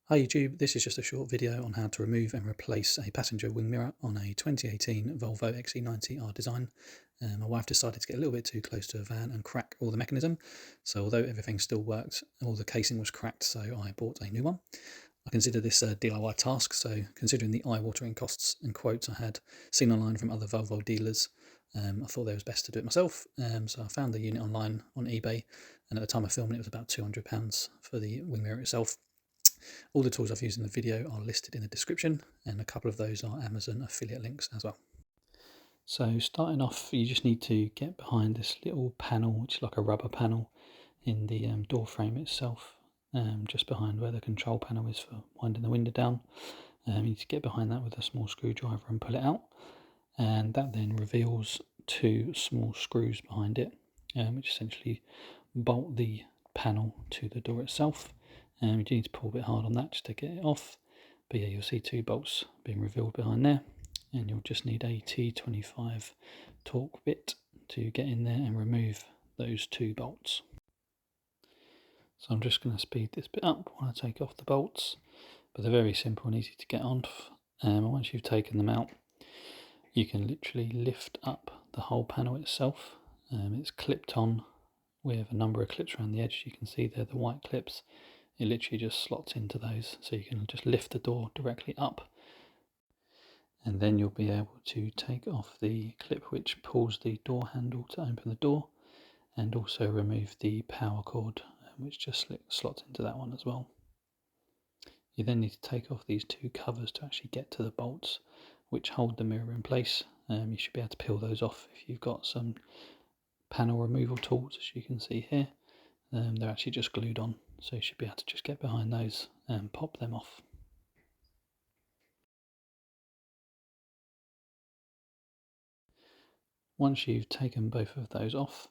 Hi YouTube, this is just a short video on how to remove and replace a passenger wing mirror on a 2018 Volvo XC90 R design. My wife decided to get a little bit too close to a van and crack all the mechanism, so although everything still worked, all the casing was cracked, so I bought a new one. I consider this a DIY task, so considering the eye-watering costs and quotes I had seen online from other Volvo dealers, I thought it was best to do it myself. So I found the unit online on eBay, and at the time of filming it was about £200 for the wing mirror itself. All the tools I've used in the video are listed in the description, and a couple of those are Amazon affiliate links as well. So starting off, you just need to get behind this little panel, which is like a rubber panel in the door frame itself, just behind where the control panel is for winding the window down. You need to get behind that with a small screwdriver and pull it out, and that then reveals two small screws behind it, which essentially bolt the panel to the door itself. You do need to pull a bit hard on that just to get it off, but yeah, you'll see two bolts being revealed behind there, and you'll just need a T25 torque bit to get in there and remove those two bolts. So I'm just going to speed this bit up while I take off the bolts, but they're very simple and easy to get on. Once you've taken them out, you can literally lift up the whole panel itself. It's clipped on with a number of clips around the edge. You can see they're the white clips. It literally just slots into those, so you can just lift the door directly up, and then you'll be able to take off the clip which pulls the door handle to open the door, and also remove the power cord, which just slots into that one as well. You then need to take off these two covers to actually get to the bolts which hold the mirror in place. You should be able to peel those off if you've got some panel removal tools, as you can see here. They're actually just glued on, so you should be able to just get behind those and pop them off. Once you've taken both of those off,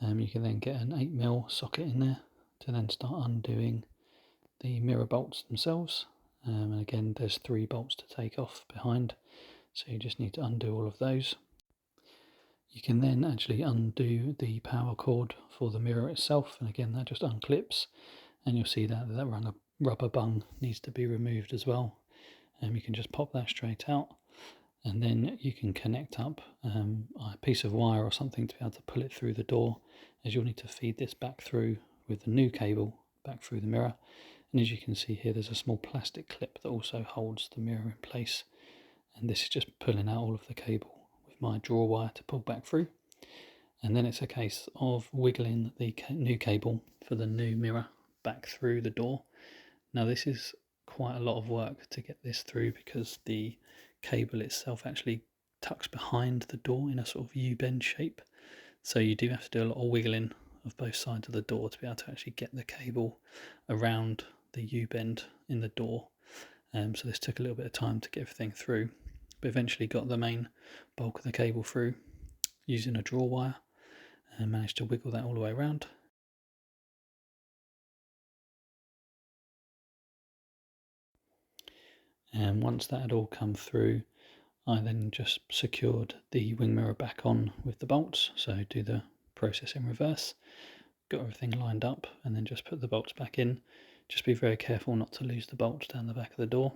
you can then get an 8mm socket in there to then start undoing the mirror bolts themselves. And again, there's 3 bolts to take off behind, so you just need to undo all of those. You can then actually undo the power cord for the mirror itself, and again that just unclips, and you'll see that rubber bung needs to be removed as well. You can just pop that straight out, and then you can connect up a piece of wire or something to be able to pull it through the door, as you'll need to feed this back through with the new cable back through the mirror. And as you can see here, there's a small plastic clip that also holds the mirror in place, and this is just pulling out all of the cable with my draw wire to pull back through. And then it's a case of wiggling the new cable for the new mirror back through the door. Now this is quite a lot of work to get this through, because the cable itself actually tucks behind the door in a sort of U-bend shape, so you do have to do a lot of wiggling of both sides of the door to be able to actually get the cable around the U-bend in the door. So this took a little bit of time to get everything through, but eventually got the main bulk of the cable through using a draw wire, and managed to wiggle that all the way around. And once that had all come through, I then just secured the wing mirror back on with the bolts, so do the process in reverse, got everything lined up, and then just put the bolts back in. Just be very careful not to lose the bolts down the back of the door.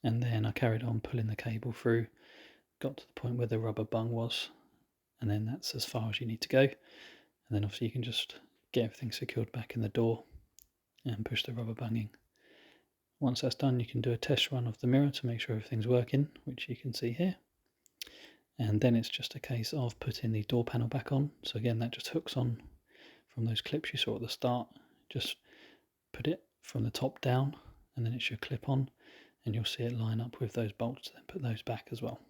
And then I carried on pulling the cable through, got to the point where the rubber bung was, and then that's as far as you need to go. And then obviously you can just get everything secured back in the door and push the rubber bunging. Once that's done, you can do a test run of the mirror to make sure everything's working, which you can see here. And then it's just a case of putting the door panel back on. So again, that just hooks on from those clips you saw at the start. Just put it from the top down, and then it should clip on, and you'll see it line up with those bolts, then put those back as well.